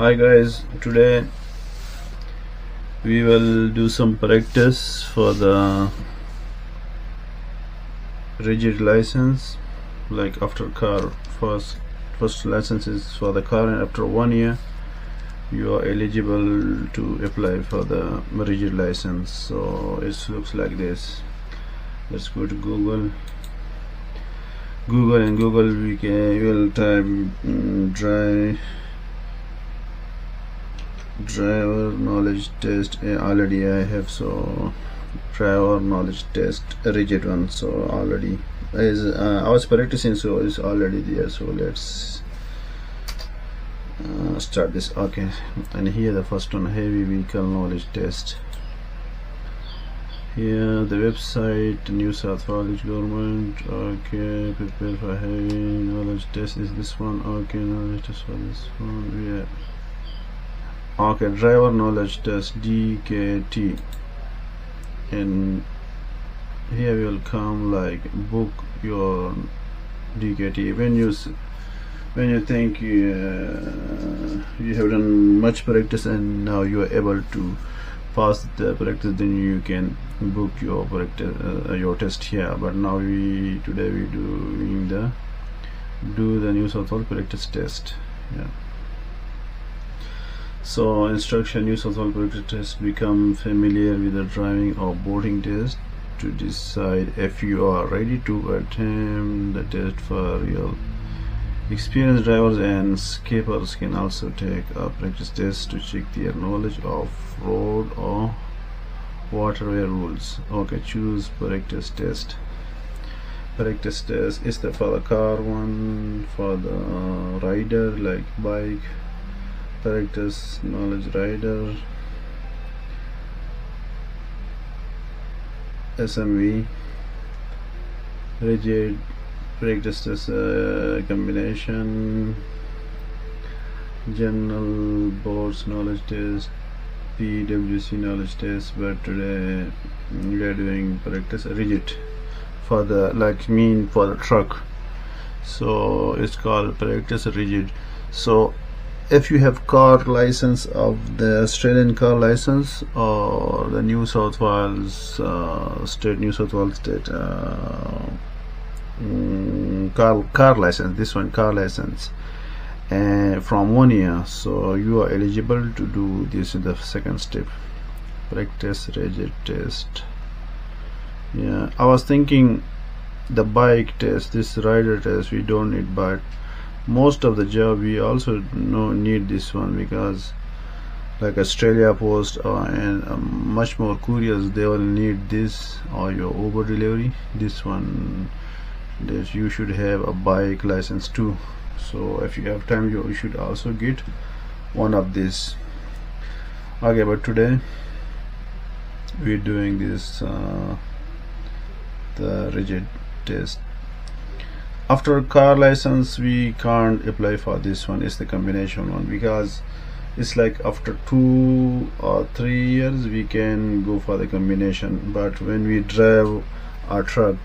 Hi guys, today we will do some practice for the rigid license. Like after car, first license is for the car, and after 1 year you are eligible to apply for the rigid license. So it looks like this. Let's go to Google. In Google we will type driver knowledge test. Already I have, so driver knowledge test rigid one, so already is I was practicing, so it's already there. So let's start this. Okay, and here the first one, heavy vehicle knowledge test. Here the website, New South Wales government. Okay, prepare for heavy knowledge test is this one. Okay, knowledge test for this one. Yeah. Okay, driver knowledge test, DKT, and here will come like book your DKT. When you think you have done much practice and now you are able to pass the practice, then you can book your practice, your test here. But now today we do the New South Wales practice test. Yeah. So instruction: New South Wales practice test. Become familiar with the driving or boarding test to decide if you are ready to attempt the test for real. Experienced drivers and skippers can also take a practice test to check their knowledge of road or waterway rules. Okay, choose practice test. Practice test is for the car one, for the rider like bike. Practice knowledge rider, SMV, rigid practice test, combination, general boards knowledge test, PWC knowledge test. But today we are doing practice rigid for the for the truck, so it's called practice rigid. So if you have car license of the Australian car license or the New South Wales state car license, this one car license, from 1 year, so you are eligible to do this in the second step, practice rigid test. Yeah, I was thinking the bike test, this rider test we don't need, but most of the job we also need this one, because like Australia Post and much more couriers, they will need this, or your Uber delivery. This one, you should have a bike license too. So if you have time, you should also get one of this. Okay, but today we're doing this the rigid test. After car license we can't apply for this one. It's the combination one, because it's like after 2 or 3 years we can go for the combination. But when we drive a truck,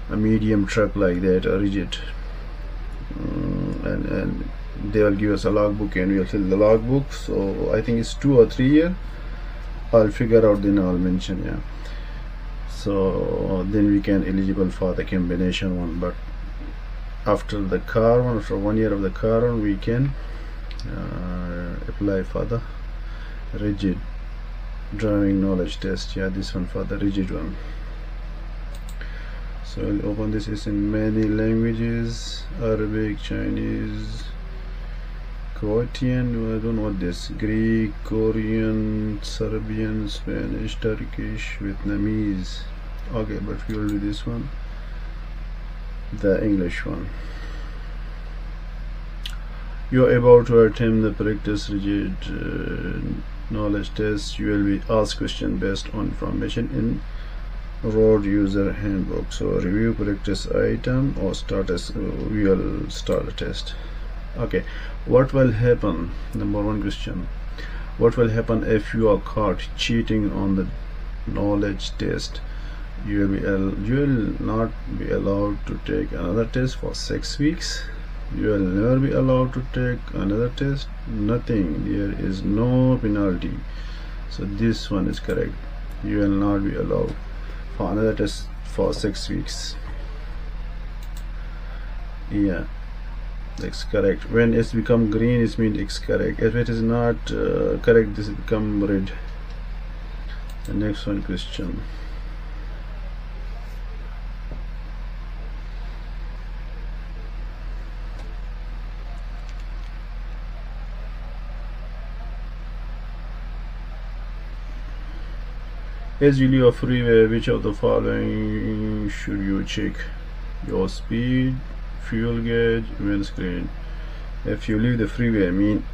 a medium truck like that, a rigid, and they will give us a logbook and we'll fill the logbook. So I think it's 2 or 3 years. I'll figure out, then I'll mention. Yeah, so then we can eligible for the combination one. But after the car one, after 1 year of the car one, we can apply for the rigid driving knowledge test. Yeah, this one for the rigid one. So I'll open this. Is in many languages: Arabic, Chinese, Croatian, I don't know what this, Greek, Korean, Serbian, Spanish, Turkish, Vietnamese. Okay, but we will do this one, the English one. You are about to attempt the practice rigid knowledge test. You will be asked questions based on information in road user handbook. So review practice item or we will start a test. Okay, what will happen? Number one question: what will happen if you are caught cheating on the knowledge test? You will not be allowed to take another test for 6 weeks. You will never be allowed to take another test. Nothing. There is no penalty. So this one is correct. You will not be allowed for another test for 6 weeks. Yeah, that's correct. When it's become green, it means it's correct. If it is not correct, this will become red. The next one question. As you leave a freeway, which of the following should you check? Your speed, fuel gauge, windscreen. If you leave the freeway, I mean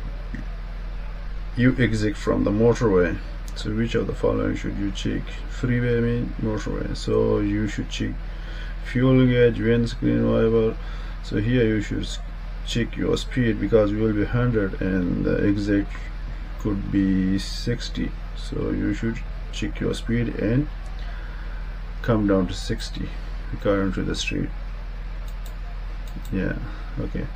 you exit from the motorway. So which of the following should you check? Freeway mean motorway. So you should check fuel gauge, windscreen, whatever. So here you should check your speed because you will be 100 and the exit could be 60. So you should check your speed and come down to 60 according to the street. Yeah, okay.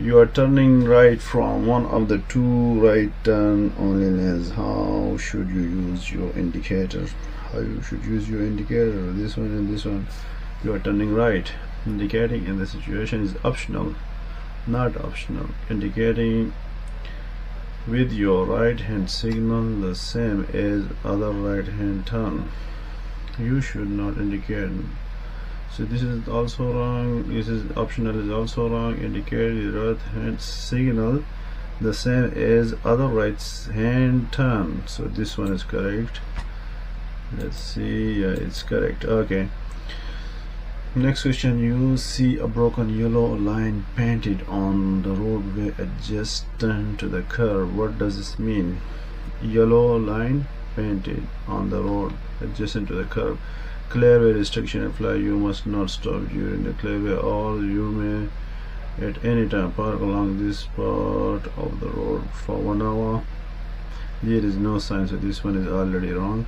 You are turning right from one of the two right turn only lanes. How should you use your indicator? How you should use your indicator? This one and this one. You are turning right. Indicating in the situation is optional, not optional. Indicating with your right hand signal the same as other right hand turn. You should not indicate. So this is also wrong. This is optional, is also wrong. Indicate the right hand signal the same as other right hand turn. So this one is correct. Let's see. Yeah, it's correct. Okay. Next question. You see a broken yellow line painted on the roadway adjacent to the curb. What does this mean? Yellow line painted on the road adjacent to the curb. Clearway restriction apply. You must not stop during the clearway, or you may at any time park along this part of the road for 1 hour. There is no sign, so this one is already wrong.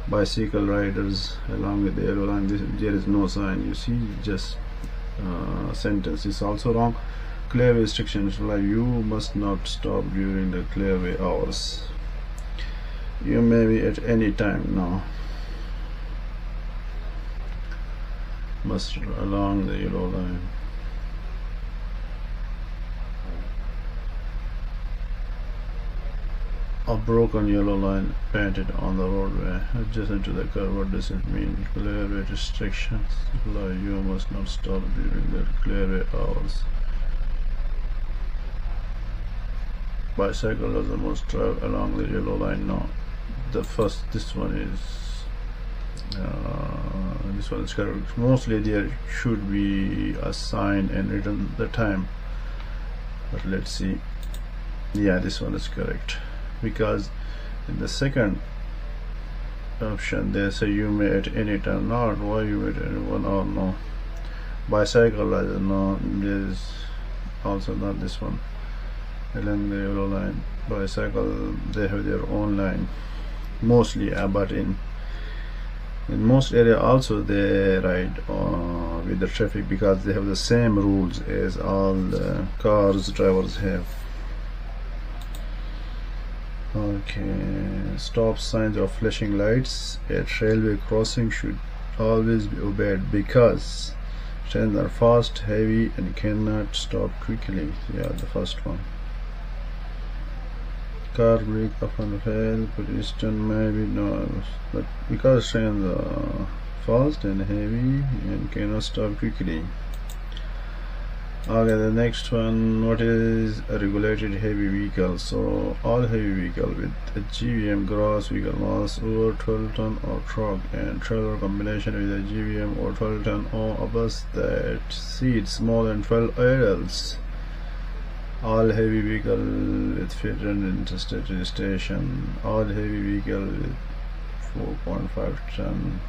Bicycle riders along with the yellow line, there is no sign. You see, just sentence is also wrong. Clearway restrictions apply. You must not stop during the clearway hours. You may be at any time now. Must along the yellow line. A broken yellow line painted on the roadway adjacent to the curb. What does it mean? Clearway restrictions apply. You must not stop during the clearway hours. Bicycles must drive along the yellow line. No, this one is correct. Mostly there should be a sign and written the time, but let's see. Yeah, this one is correct, because in the second option they say you may at any time. Not why you may at any 1 hour. No. Bicycle, I don't know. There is also not this one along the yellow line. Bicycle, they have their own line mostly, but in most area also they ride with the traffic because they have the same rules as all the cars drivers have. Okay, stop signs or flashing lights at railway crossing should always be obeyed because trains are fast, heavy and cannot stop quickly. Yeah, the first one. Car brake often fail, pedestrian maybe no, but because trains are fast and heavy and cannot stop quickly. Okay, the next one. What is a regulated heavy vehicle? So all heavy vehicle with a GVM gross vehicle mass over 12 ton or truck and trailer combination with a GVM or 12 ton or a bus that seats more than 12 adults. All heavy vehicle with federal interstate registration. All heavy vehicle with 4.5 ton.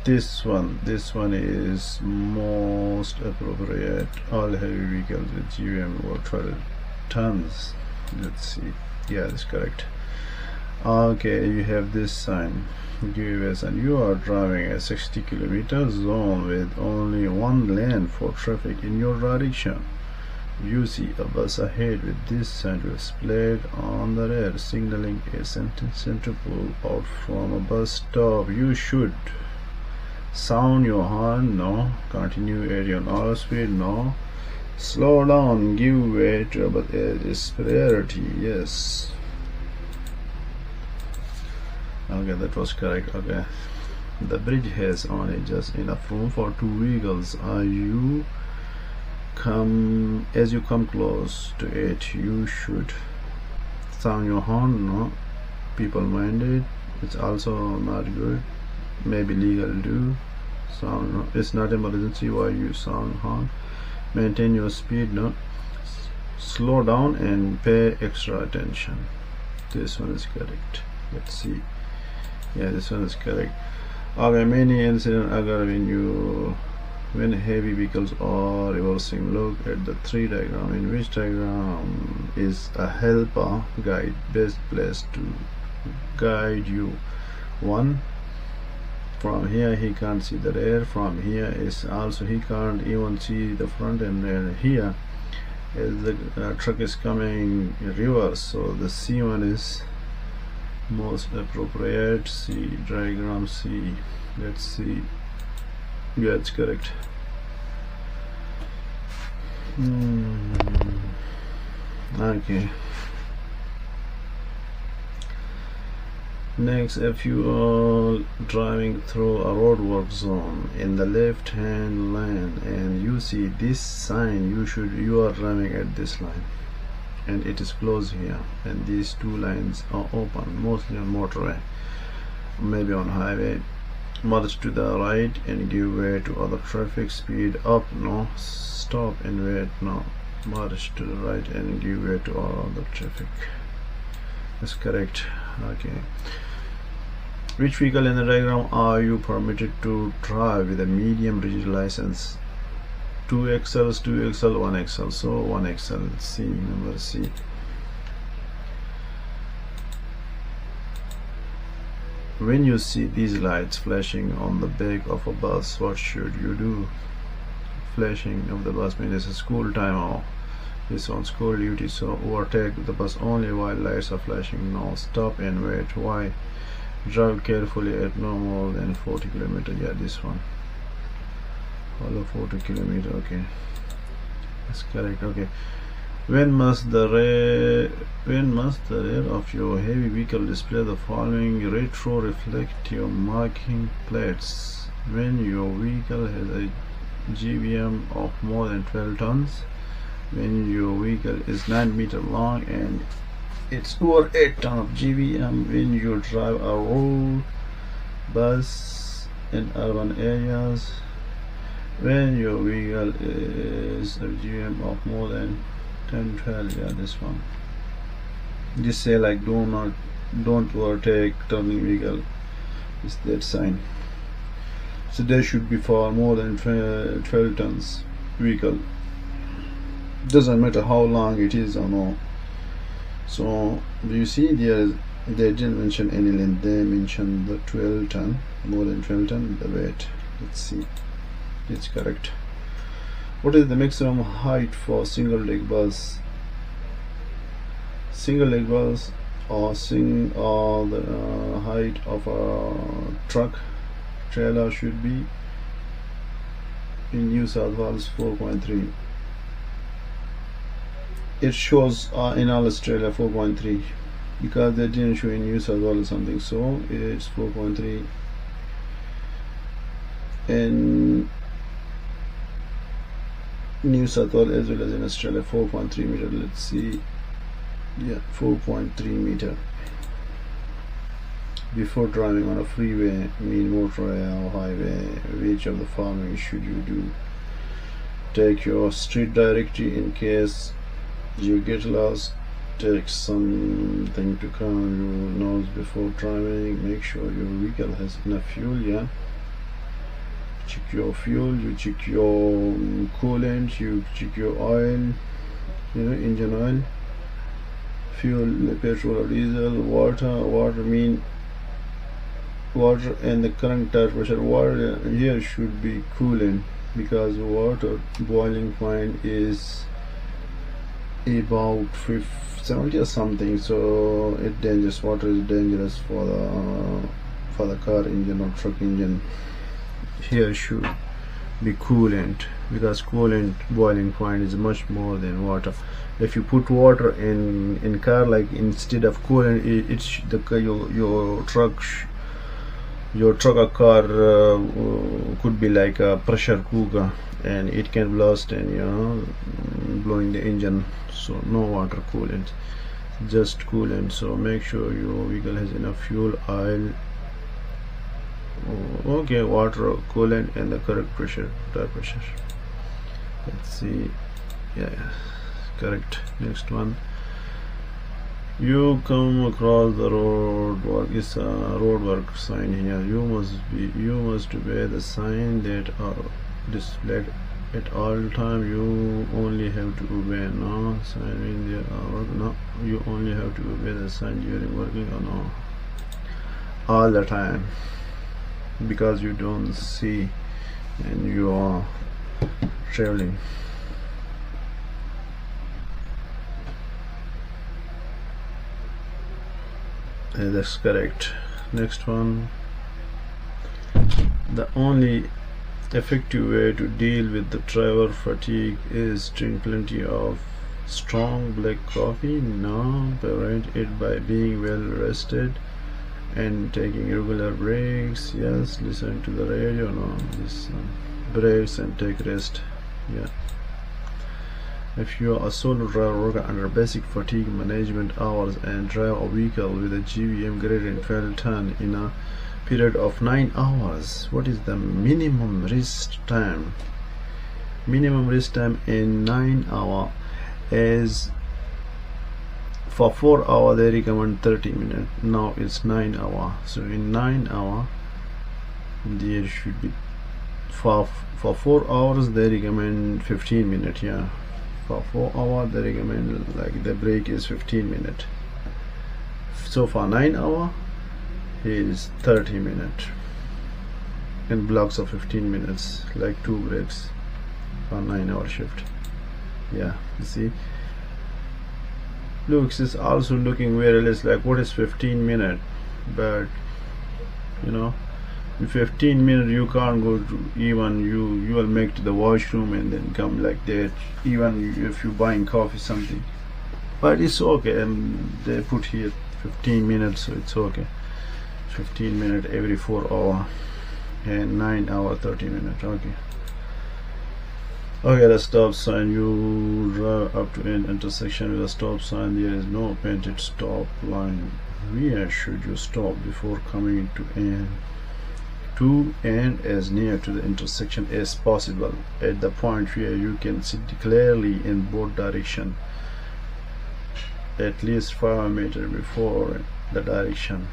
This one is most appropriate. All heavy vehicles with GVM over 12 tons. Let's see. Yeah, that's correct. Okay, you have this sign. gives, and you are driving a 60-kilometer zone with only one lane for traffic in your direction. You see a bus ahead with this sign displayed on the rear signaling a center to pull out from a bus stop. You should sound your horn, no. Continue at your normal speed, no. Slow down, give way to a bus is priority, yes. Okay, that was correct. Okay, the bridge has only just enough room for two vehicles. As you come close to it, you should sound your horn, no. People mind it, it's also not good, maybe legal do. Sound, no. It's not emergency, why you sound horn. Maintain your speed, no. Slow down and pay extra attention. This one is correct. Let's see. Yeah, this one is correct. Okay, many incidents occur when heavy vehicles are reversing. Look at the 3 diagram. In which diagram is a helper guide best place to guide you? 1. From here he can't see the rear. From here is also he can't even see the front and rear. Here as the truck is coming in reverse, so the C1 is most appropriate. C diagram C. Let's see. Yeah, it's correct. Okay. Next, if you are driving through a roadwork zone in the left hand lane and you see this sign, you are driving at this line and it is closed here, and these two lines are open, mostly on motorway, maybe on highway. Merge to the right and give way to other traffic. Speed up, no. Stop and wait, no. Merge to the right and give way to all other traffic. That's correct. Okay. Which vehicle in the diagram are you permitted to drive with a medium rigid license? 2XLs, 2XL, 1XL. So 1XL. C, number C. When you see these lights flashing on the back of a bus, what should you do? Flashing of the bus means it's a school time or it's on school duty, so overtake the bus only while lights are flashing. No. Stop and wait. Why? Drive carefully at no more than 40 km. Yeah, this one. Follow 40 km. Okay, that's correct. Okay. When must the rear of your heavy vehicle display the following retroreflective marking plates? When your vehicle has a GVM of more than 12 tons, when your vehicle is 9 meters long and it's over 8 tons of GVM, when you drive a road bus in urban areas, when your vehicle is a GVM of more than 10, 12, yeah, this one. Just say like don't overtake turning vehicle. Is that sign. So there should be for more than 12 tons vehicle. Doesn't matter how long it is or no. So you see there they didn't mention any length. They mentioned the 12 ton, more than 12 ton, the weight. Let's see. It's correct. What is the maximum height for single leg bus? Single leg bus or the height of a truck trailer should be in New South Wales 4.3. It shows in all Australia 4.3 because they didn't show in New South Wales something, so it's 4.3. And New South Wales as well as in Australia 4.3 meter. Let's see. Yeah, 4.3 meter. Before driving on a freeway, motorway or highway, which of the following should you do? Take your street directory in case you get lost. Take something to calm your nose before driving. Make sure your vehicle has enough fuel. Yeah, check your fuel, you check your coolant, you check your oil, engine oil, fuel, petrol or diesel, water mean water and the current tire pressure. Water here should be coolant because water boiling point is about 70 or something, so it's dangerous. Water is dangerous for the car engine or truck engine. Here should be coolant because coolant boiling point is much more than water. If you put water in car, like instead of coolant, your truck or car could be like a pressure cooker, and it can blast and blowing the engine. So no water coolant, just coolant. So make sure your vehicle has enough fuel, oil, okay, water, coolant, and the correct pressure, tire pressure. Let's see, yeah, correct. Next one, you come across the road work. Is a road work sign here. You must obey the sign that are displayed at all time. You only have to obey no sign in there or no. You only have to obey the sign during working or no all the time, because you don't see and you are traveling. That's correct. Next one, the only effective way to deal with the driver fatigue is drink plenty of strong black coffee. No, prevent it by being well rested and taking regular breaks. Yes, listen to the radio. No, listen, breaks and take rest. Yeah. If you are a solo driver working under basic fatigue management hours and drive a vehicle with a GVM greater than 12 ton in a period of 9 hours, what is the minimum rest time? Minimum rest time in 9 hours is, for 4 hours they recommend 30 minutes. Now it's 9 hours. So in 9 hours there should be, for 4 hours they recommend 15 minutes. Yeah, for 4 hours they recommend, like, the break is 15 minutes. So for 9 hours is 30 minutes in blocks of 15 minutes, like 2 breaks for 9-hour shift. Yeah, you see, looks is also looking very less, like what is 15 minutes, but in 15 minutes you can't go to, even you will make to the washroom and then come like that, even if you buying coffee something. But it's okay, and they put here 15 minutes, so it's okay. 15 minutes every 4 hours and 9 hours 30 minutes. Okay, the stop sign. You drive up to an intersection with a stop sign. There is no painted stop line. Where should you stop before coming to and as near to the intersection as possible, at the point where you can see clearly in both directions, at least 5 meters before the direction.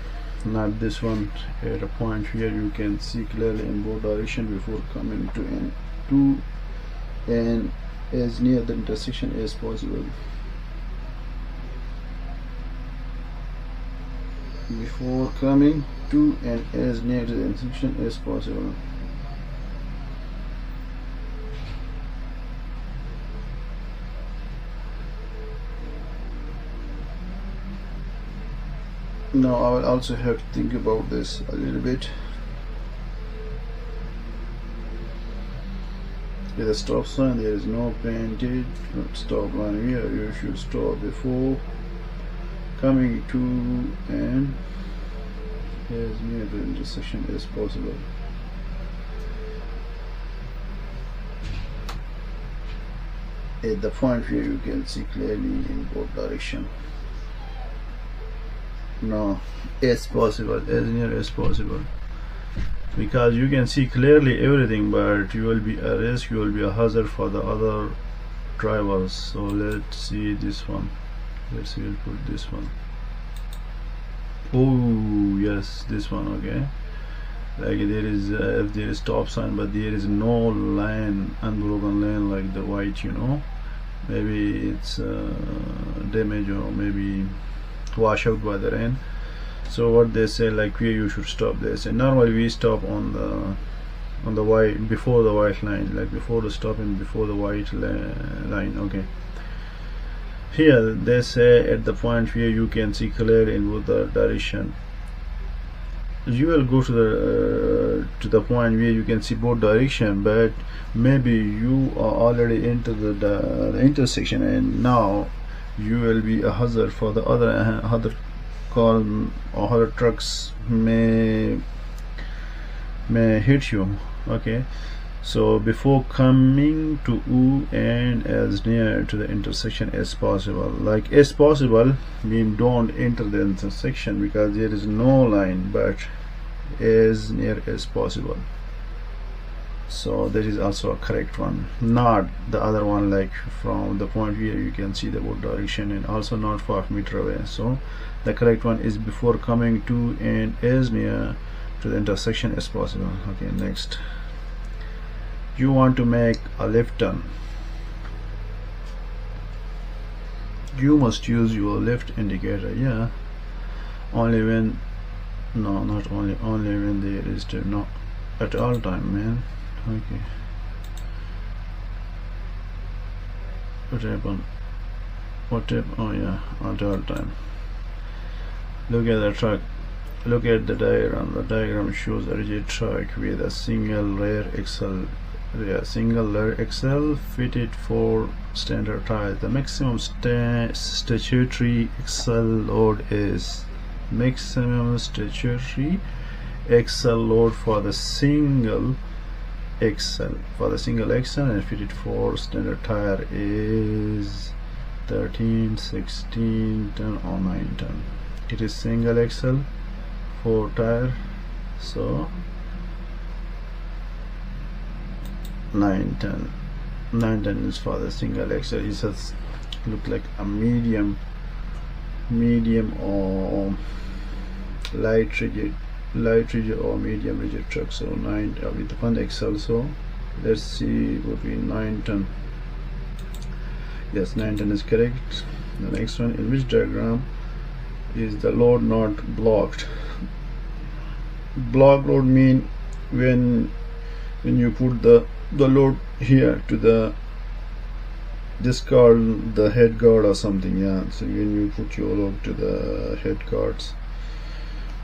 Not this one, at a point where you can see clearly in both directions before coming to and as near the intersection as possible. Before coming to and as near to the intersection as possible. Now I will also have to think about this a little bit. With a stop sign, there is no painted stop line here. You should stop before coming to and as near the intersection as possible. At the point where you can see clearly in both directions. No, as possible, as near as possible, because you can see clearly everything, but you will be a risk, you will be a hazard for the other drivers. So let's see this one. Let's see, we'll put this one. Oh yes, this one. Okay, like there is if there is stop sign, but there is no line, unbroken line, like the white, maybe it's damaged or maybe wash out by the rain. So what they say, like where you should stop, they say normally we stop on the white, before the white line, like before the stopping before the white line. Okay, here they say at the point where you can see clearly in both the direction, you will go to the point where you can see both direction, but maybe you are already into the intersection, and now you will be a hazard for the other car or other trucks may hit you. Okay, so before coming to U, and as near to the intersection as possible. Like as possible mean don't enter the intersection because there is no line, but as near as possible. So that is also a correct one, not the other one, like from the point where you can see the both direction, and also not 5 meter away. So the correct one is before coming to and as near to the intersection as possible. Okay, next, you want to make a left turn, you must use your left indicator. Yeah, only when, no, not only when there is turn, no, at all time, man. Okay, what happened? Oh yeah, at all time. Look at the truck, look at the diagram. The diagram shows a rigid truck with a single rear axle fitted for standard tires. The maximum statutory axle load is for the single axle and fitted for standard tire is 13, 16 ton or 9 ton. It is single axle for tire, so 9 ton. 9 ton is for the single axle. It just look like a medium or light rigid or medium rigid truck. So 9 with one axle. So let's see, would be 9 ton. Yes, 9 ton is correct. The next one, in which diagram is the load not blocked? Block load mean when you put the load here to the, this called the head guard or something. Yeah, so when you put your load to the head guards.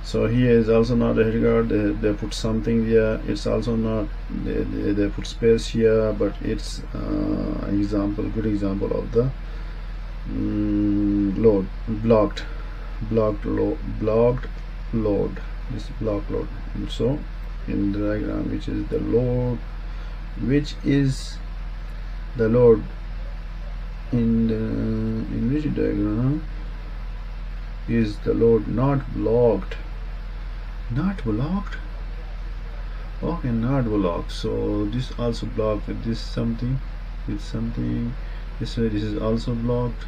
So here is also not a head guard, they put something there. It's also not, they put space here, but it's an example, good example of the load, blocked load. This block load. So in the diagram, which is the load in which diagram is the load not blocked? Okay, not blocked. So this also blocked with this something, this way. This is also blocked.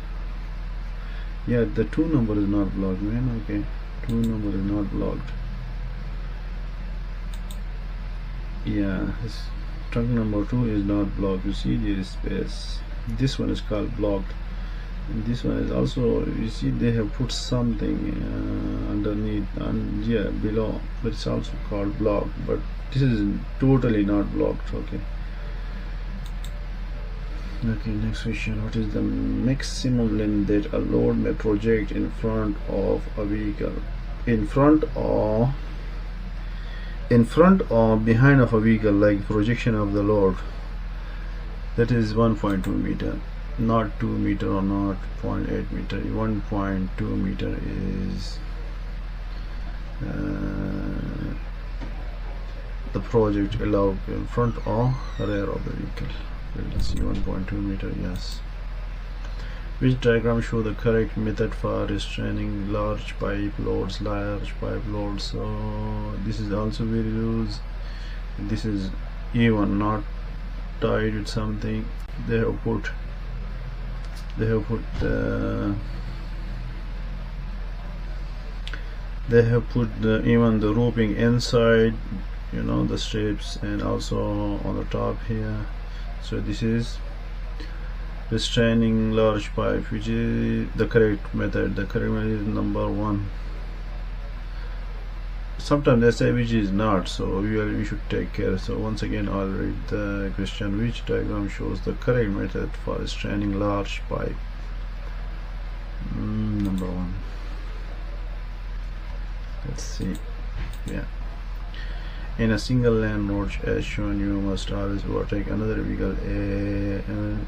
Yeah, the 2 number is not blocked, man. Okay, 2 number is not blocked. Yeah, this truck number 2 is not blocked. You see there is space. This one is called blocked, and this one is also, you see they have put something underneath and yeah below, but it's also called blocked, but this is totally not blocked. Okay, next question. What is the maximum length that a load may project in front of a vehicle? In front or behind of a vehicle, like projection of the load, that is 1.2 meter, not 2 meter or not 0.8 meter. 1.2 meter is the project allowed in front or rear of the vehicle. Let's see, 1.2 meter. Yes. Which diagram show the correct method for restraining large pipe loads? So this is also very loose. This is even not tied with something. They have put even the roping inside, you know, the strips, and also on the top here. So this is restraining large pipe, which is the correct method. The correct method is number 1. sometimes they say which is not, so we should take care. So once again I'll read the question: which diagram shows the correct method for straining large pipe? Number one. Let's see. Yeah, in a single lane road as shown, you must always overtake another vehicle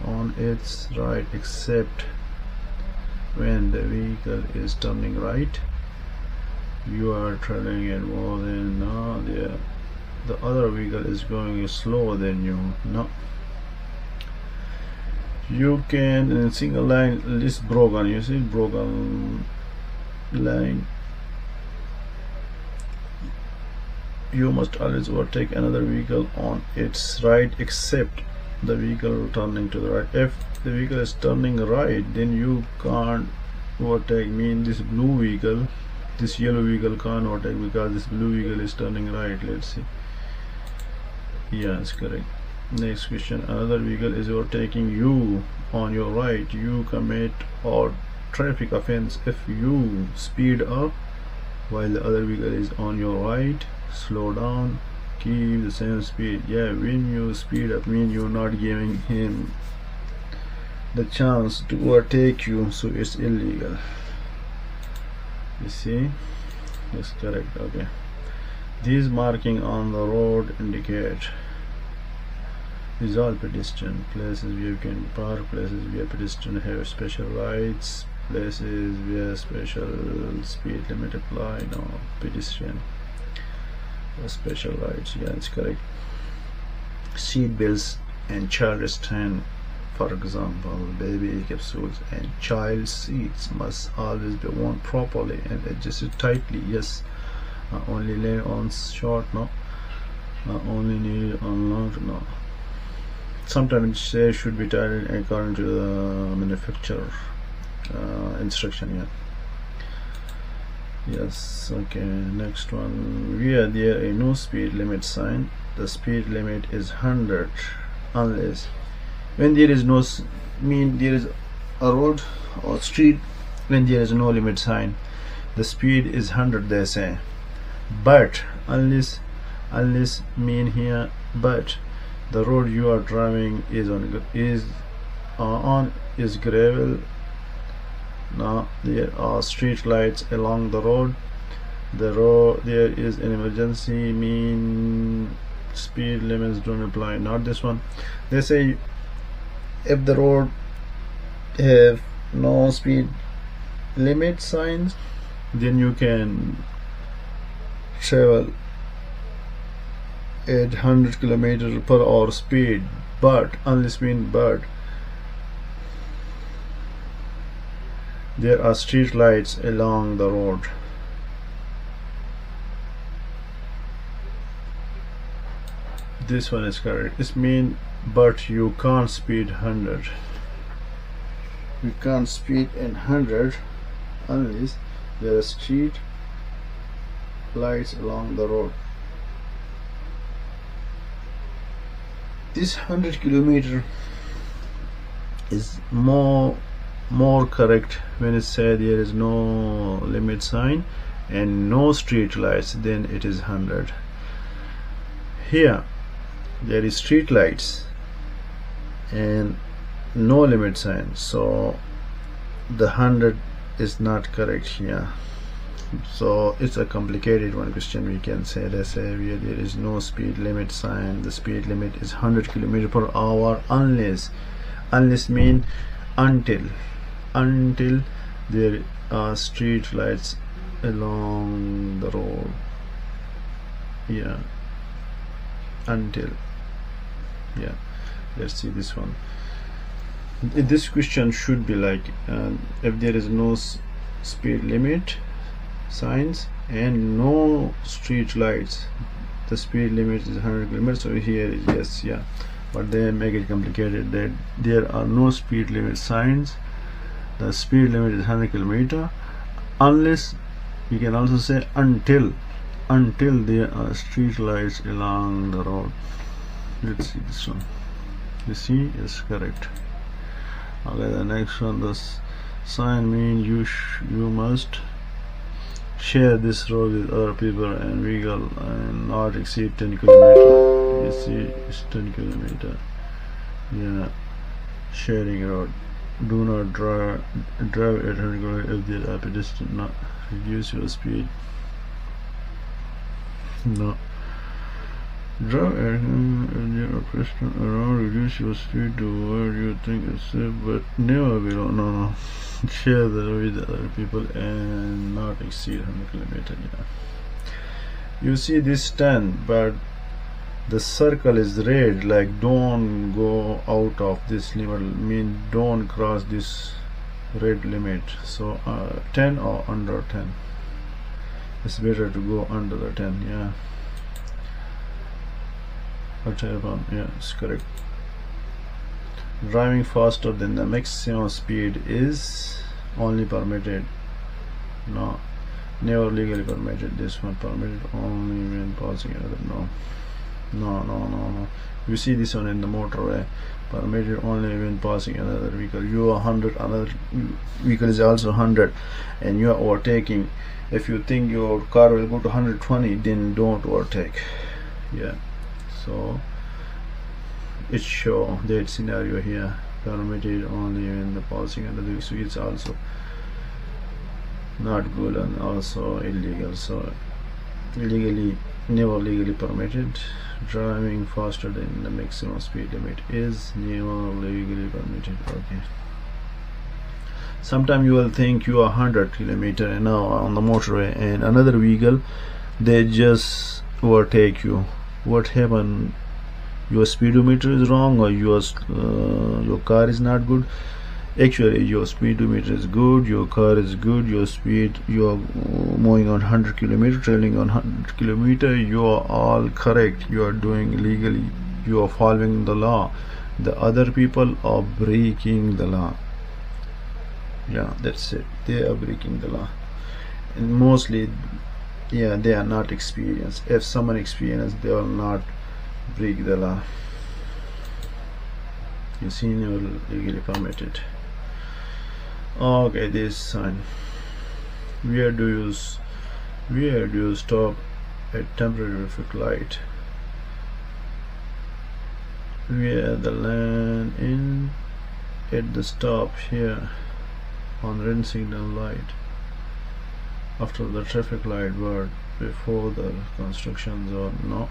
on its right, except when the vehicle is turning right. You are traveling at more than the other vehicle is going slower than you. No, you can in a single line. This broken, you see, broken line. You must always overtake another vehicle on its right, except the vehicle turning to the right. If the vehicle is turning right, then you can't overtake. Mean this blue vehicle, this yellow vehicle can't overtake because this blue vehicle is turning right. Let's see. Yeah, it's correct. Next question: another vehicle is overtaking you on your right. You commit a traffic offense if you speed up while the other vehicle is on your right. Slow down, keep the same speed. Yeah, when you speed up, mean you're not giving him the chance to overtake you, so it's illegal. You see, that's correct. Okay, these marking on the road indicate these are pedestrian places where you can park, places where pedestrians have special rights, places where special speed limit apply. No, pedestrian special rights. Yeah, it's correct. Seat belts and child restraint, for example, baby capsules and child seats must always be worn properly and adjusted tightly. Yes, only lay on short. No, only need on long. No, sometimes it should be tied according to the manufacturer instruction. Yeah. Yes. Okay, next one. Where there is no speed limit sign, the speed limit is 100 unless when there is no mean there is a road or street, when there is no limit sign, the speed is 100, they say. But unless mean here, but the road you are driving is on gravel. Now there are street lights along the road. There is an emergency, mean speed limits don't apply. Not this one. They say if the road have no speed limit signs, then you can travel at 100 km/h speed. But unless mean but there are street lights along the road. This one is correct. This means but you can't speed 100. You can't speed in 100 unless there are street lights along the road. This 100 km is more correct when it said there is no limit sign and no street lights, then it is 100. Here there is street lights and no limit sign, so the 100 is not correct here. So it's a complicated one question. We can say, let's say where there is no speed limit sign, the speed limit is 100 km/h unless mean until there are street lights along the road. Yeah, until. Yeah, let's see this one. This question should be like if there is no speed limit signs and no street lights, the speed limit is 100 km. So here is yes. Yeah, but they make it complicated that there are no speed limit signs, the speed limit is 100 km unless, we can also say until there are street lights along the road. Let's see this one. You see, is correct. Okay, the next one, the sign mean you must Share this road with other people and vehicle and not exceed 10 kilometer. You see, it's 10 kilometer. Yeah, sharing road. Do not drive at 100 km if there are pedestrians. Not reduce your speed. No. Drive at if there are pedestrians around. Reduce your speed to where you think is safe, but never below. No. Share the road with other people and not exceed 100 km. Yeah. You see this 10, but the circle is red, like don't go out of this limit, mean don't cross this red limit. So 10 or under 10, it's better to go under the 10. Yeah, what happened? Yeah, it's correct. Driving faster than the maximum speed is only permitted. No, never legally permitted. This one permitted only when passing another. No. You see this one in the motorway, permitted only when passing another vehicle. You are 100, another vehicle is also 100, and you are overtaking. If you think your car will go to 120, then don't overtake. Yeah, so it show that scenario here, permitted only when the passing another vehicle. So it's also not good and also illegal. So never legally permitted. Driving faster than the maximum speed limit is never legally permitted. Okay. Sometimes you will think you are 100 km an hour on the motorway and another vehicle, they just overtake you. What happened? Your speedometer is wrong, or your car is not good. Actually, your speedometer is good, your car is good, your speed, you are moving on 100 km, trailing on 100 km, you are all correct, you are doing legally, you are following the law. The other people are breaking the law. Yeah, that's it, they are breaking the law. And mostly, yeah, they are not experienced. If someone experienced, they will not break the law. You see, you're legally permitted. Okay, this sign. Where do you stop at temporary traffic light? Where the lane in at the stop here on red signal light after the traffic light, but before the construction zone. No,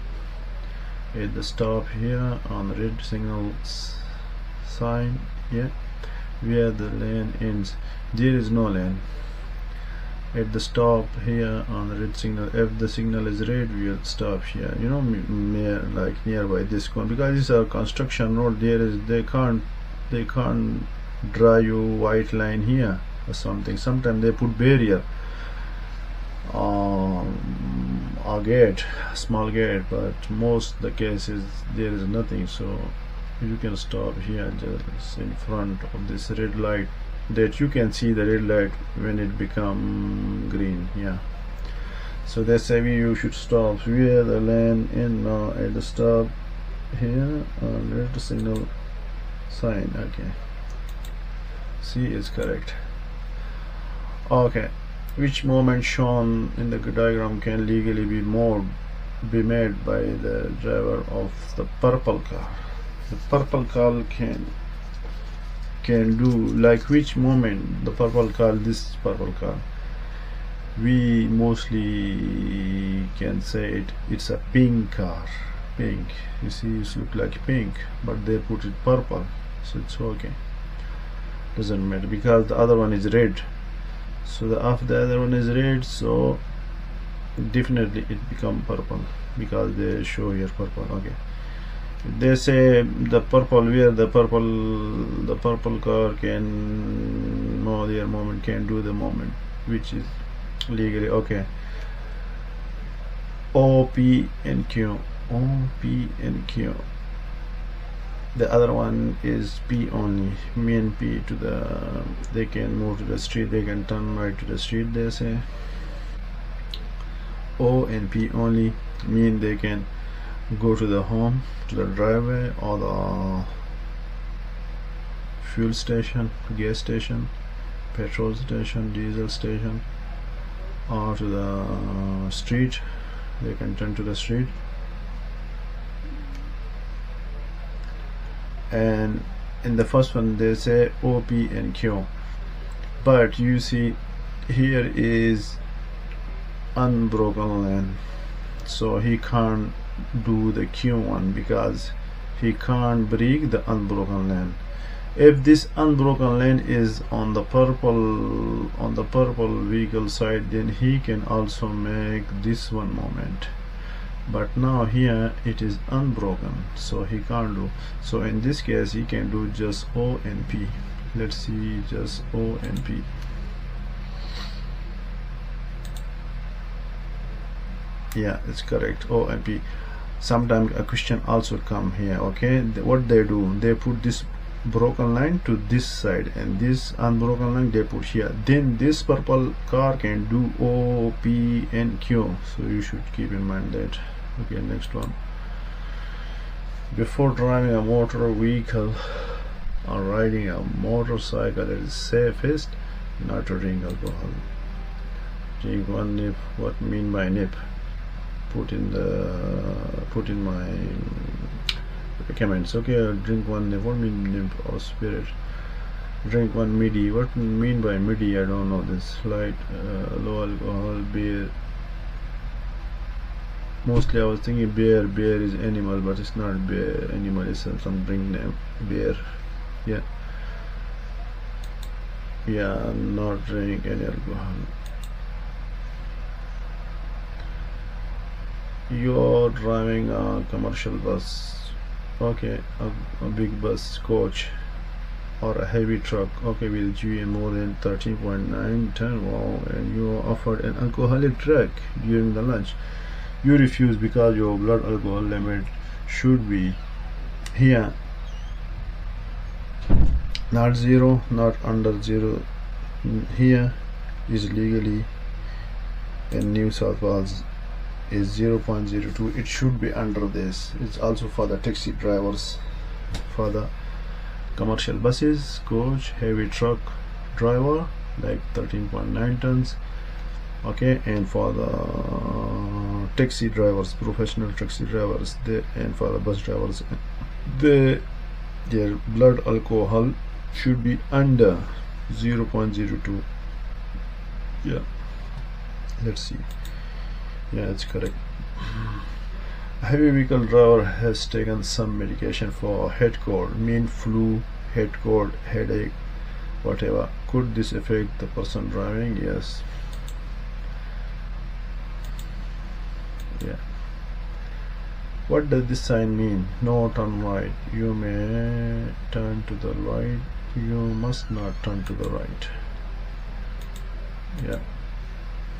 at the stop here on red signal sign. Yeah, where the lane ends. There is no lane at the stop here on the red signal. If the signal is red, we will stop here, you know, like nearby this one, because this is a construction road. They can't draw you white line here or something. Sometimes they put barrier, a gate, small gate, but most the cases there is nothing. So you can stop here just in front of this red light, that you can see the red light when it become green. Yeah, so that's why you should stop where the lane in. Now at the stop here on red signal sign. Okay, C is correct. Okay, which movement shown in the diagram can legally be made by the driver of the purple car? The purple car can do, like which movement the purple car, this purple car, we mostly can say it's a pink car. Pink, you see, it look like pink, but they put it purple, so it's okay, doesn't matter, because the other one is red. So the other one is red, so definitely it become purple, because they show here purple. Okay, they say the purple, where the purple car can know their movement, can do the movement, which is legally okay. O, P and Q. O, P and Q. The other one is P only, mean P to the, they can move to the street, they can turn right to the street. They say O and P only mean they can go to the home, to the driveway, or the fuel station, gas station, petrol station, diesel station. or to the street. They can turn to the street, and in the first one they say O, P and Q, but you see here is unbroken lane, so he can't do the Q one because he can't break the unbroken lane. If this unbroken lane is on the purple vehicle side, then he can also make this one moment, but now here it is unbroken, so he can't do. So in this case he can do just O and P. Let's see, just O and P. Yeah, it's correct, O and P. Sometimes a question also come here. Okay, what they do, they put this broken line to this side and this unbroken line they put here, then this purple car can do O, P and Q, so you should keep in mind that. Okay, next one. Before driving a motor vehicle or riding a motorcycle, it is safest not to drink alcohol. Drink one nip. What mean by nip? Put in my comments. Okay, drink one nip. What mean nip or spirit? Drink one midi. What mean by midi? I don't know this. Light, low alcohol beer. Mostly I was thinking bear. Bear is animal, but it's not bear. Animal is some drink name. Bear. Yeah. Yeah, not drink any alcohol. You're driving a commercial bus. Okay, a big bus, coach, or a heavy truck. Okay, with GM more than 13.9 ton. Wow, and you are offered an alcoholic drink during the lunch. You refuse because your blood alcohol limit should be here not 0, not under 0. Here is legally in New South Wales is 0.02. It should be under this. It's also for the taxi drivers, for the commercial buses, coach, heavy truck driver like 13.9 tons. Okay, and for the taxi drivers, professional taxi drivers, and for the bus drivers, their blood alcohol should be under 0.02. Yeah, let's see. Yeah, it's correct. A heavy vehicle driver has taken some medication for head cold, mean flu, head cold, headache, whatever. Could this affect the person driving? Yes. Yeah. What does this sign mean? No turn right. You may turn to the right. You must not turn to the right. Yeah.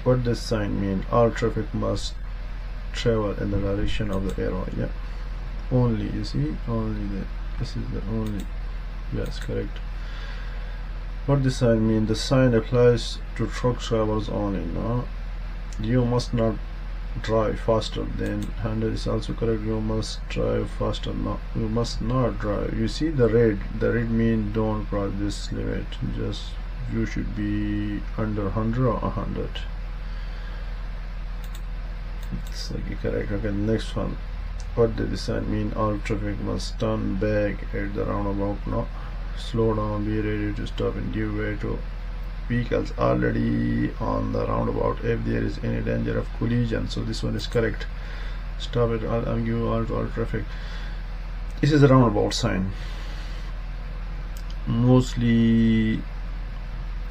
What does sign mean? All traffic must travel in the direction of the arrow. Yeah. Only, you see, only this is the only. Yes, correct. What does sign mean? The sign applies to truck drivers only. No. You must not drive faster than 100 is also correct. You must drive faster. No, you must not drive. You see the red mean don't cross this limit. Just you should be under 100 or 100. It's like correct. Okay, next one. What does this sign mean? All traffic must turn back at the roundabout. No, slow down, be ready to stop and give way to vehicles already on the roundabout if there is any danger of collision. So this one is correct. Stop it. I'll give all to all traffic. This is a roundabout sign. Mostly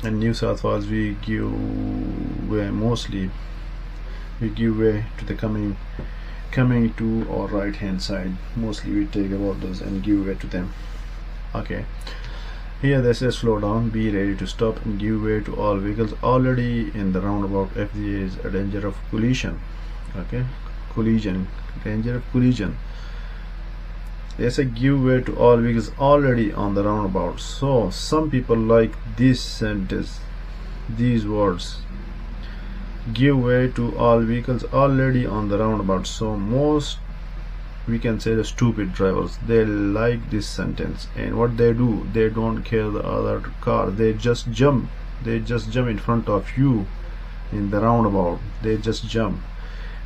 in New South Wales we give way. Mostly we give way to the coming to our right hand side. Mostly we take about those and give way to them. Okay. Here they say slow down, be ready to stop and give way to all vehicles already in the roundabout if there is a danger of collision. Okay, collision, danger of collision. They say give way to all vehicles already on the roundabout. So some people like this sentence, these words, give way to all vehicles already on the roundabout. So most, we can say, the stupid drivers, they like this sentence, and what they do, they don't care the other car, they just jump in front of you in the roundabout. They just jump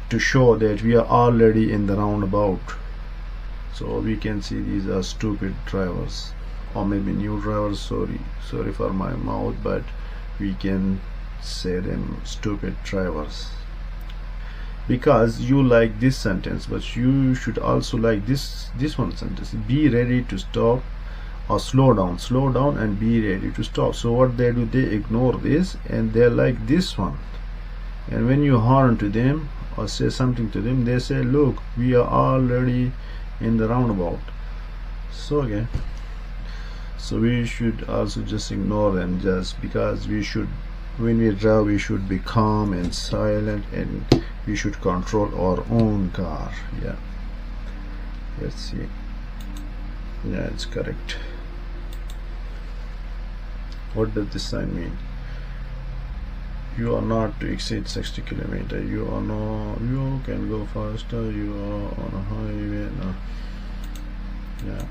to show that we are already in the roundabout. So we can see these are stupid drivers, or maybe new drivers. Sorry for my mouth, but we can say them stupid drivers, because you like this sentence, but you should also like this one sentence: be ready to stop, or slow down and be ready to stop. So what they do, they ignore this and they like this one, and when you horn to them or say something to them, they say, look, we are already in the roundabout. So okay, so we should also just ignore them, just because we should, when we drive, we should be calm and silent, and we should control our own car. Yeah, let's see. Yeah, it's correct. What does this sign mean? You are not to exceed 60 kilometers. You can go faster. You are on a highway. No. Yeah.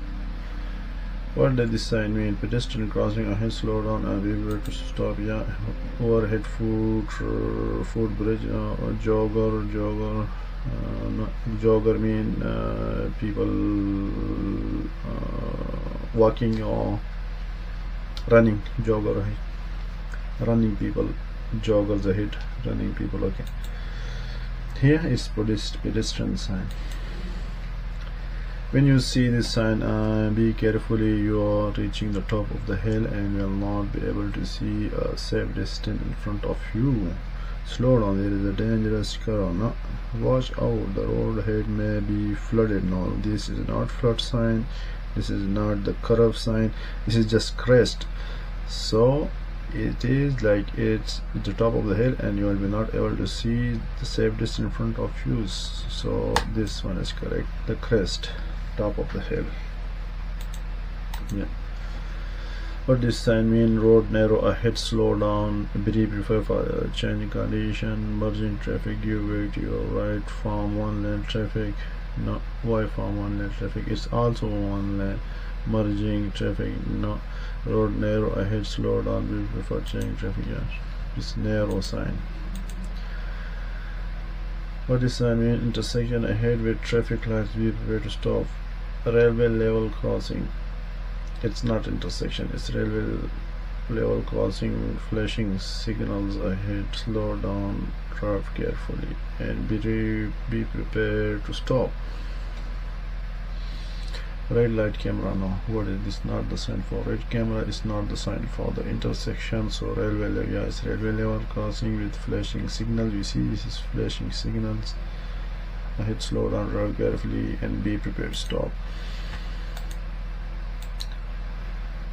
What does this sign mean? Pedestrian crossing ahead, slow down and be able to stop. Yeah. Overhead foot bridge. Jogger. No. Jogger mean people walking or running. Jogger, running people. Joggers ahead, running people. Okay, here is pedestrian sign. When you see this sign, be carefully. You are reaching the top of the hill and will not be able to see a safe distance in front of you. Slow down, there is a dangerous curve. No, watch out, the road ahead may be flooded. No, this is not flood sign, this is not the curve sign, this is just crest. So it is like it's at the top of the hill and you will be not able to see the safe distance in front of you. So this one is correct, the crest, top of the hill. Yeah. What does sign mean? Road narrow ahead, slow down, be prepared for changing condition, merging traffic, give way to your right, form one lane traffic. No, why form one lane traffic? It's also one lane. Merging traffic. No, road narrow ahead, slow down, be prepared for changing traffic. Yeah, it's narrow sign. What does sign mean? Intersection ahead with traffic lights, be prepared to stop. Railway level crossing. It's not intersection, it's railway level crossing, flashing signals ahead, slow down, drive carefully, and be prepared to stop. Red light camera. No, what is this? Not the sign for red camera, is not the sign for the intersection. So railway level, yeah, it's railway level crossing with flashing signals. You see, this is flashing signals ahead, slow down, drive carefully, and be prepared to stop.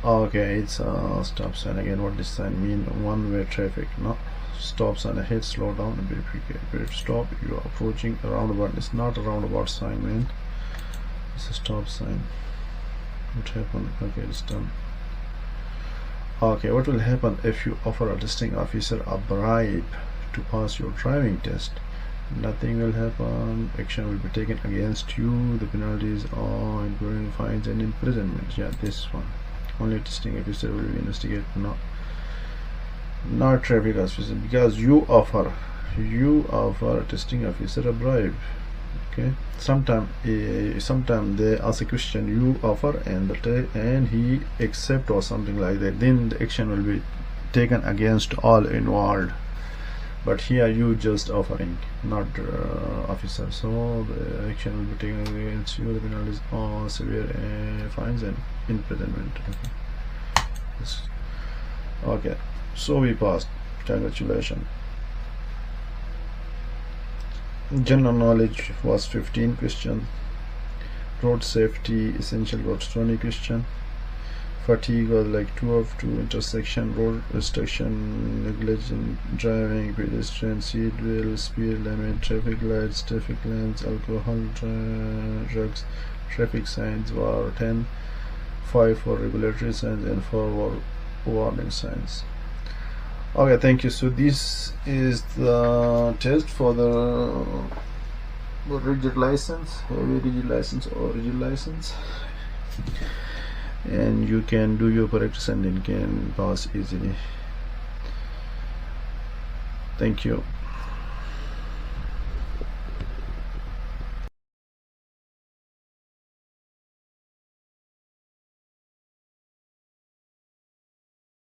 Okay, it's a stop sign again. What does sign mean? One-way traffic. No, stop sign ahead, slow down and be prepared to stop. You are approaching a roundabout. It's not a roundabout sign, man. It's a stop sign. What happened? Okay, it's done. Okay, what will happen if you offer a testing officer a bribe to pass your driving test? Nothing will happen. Action will be taken against you. The penalties are including fines and imprisonment. Yeah, this one. Only testing officer will be investigated, not traffic officer, because you offer a testing officer a bribe. Okay, sometime they ask a question, you offer and he accept or something like that, then the action will be taken against all involved. But here you just offering, not officer, so the action will be taken against you. The penalties are severe, fines and imprisonment. Okay. Yes. Okay, so we passed. Congratulations. General knowledge was 15 questions. Road safety essential was 20 questions. Fatigue was like 2 of 2. Intersection, road restriction, negligent driving, pedestrian seat belt, speed limit, traffic lights, traffic lanes, alcohol, drugs, traffic signs were 10. 5 for regulatory signs and 4 were warning signs. Okay, thank you. So this is the test for the rigid license, heavy rigid license or rigid license, and you can do your practice and then can pass easily. Thank you.